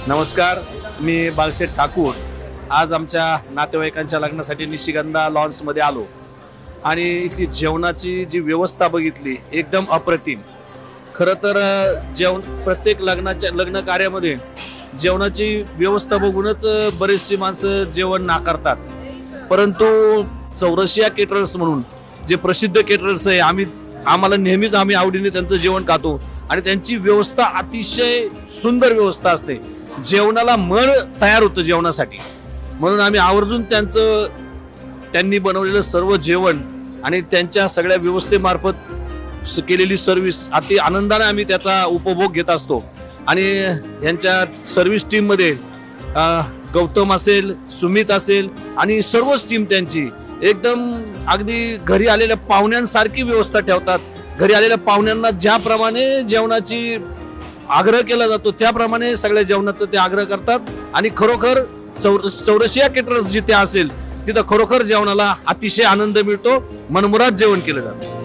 नमस्कार, मी बाळशेठ ठाकूर। आज आमच्या नातेवाईकांच्या लग्नासाठी निशिगंधा लॉन्समध्ये आलो आणि इथली जेवणाची जी व्यवस्था बघितली एकदम अप्रतिम। खरं तर प्रत्येक लग्न कार्यामध्ये जेवणाची व्यवस्था बघूनच बरेचशी माणसं जेवण नाकारतात, परंतु चौरसिया केटरर्स म्हणून जे प्रसिद्ध केटरर्स आहे, आम्हाला नेहमीच आम्ही आवडीने त्यांचं जेवण खातो आणि त्यांची व्यवस्था अतिशय सुंदर व्यवस्था असते। जेवणाला मन तयार होतं जेवणासाठी, म्हणून आम्ही आवर्जून त्यांनी बनवलेलं सर्व जेवण आणि त्यांच्या सगळ्या व्यवस्थेमार्फत केलेली सर्व्हिस अति आनंदाने आम्ही त्याचा उपभोग घेत असतो। आणि यांच्या सर्व्हिस टीम मध्ये गौतम असेल, सुमित असेल आणि सर्वच टीम त्यांची एकदम अगदी घरी आलेल्या पाहुण्यांसारखी व्यवस्था ठेवतात। घरी आलेल्या पाहुण्यांना ज्याप्रमाणे जेवणाची आग्रह केला जातो त्याप्रमाणे सगळ्या जेवणाचा ते आग्रह करतात आणि खरोखर चौरसिया केटरर्स जिथे असेल तिथं खरोखर जेवणाला अतिशय आनंद मिळतो, मनमुराद जेवण केलं जातं।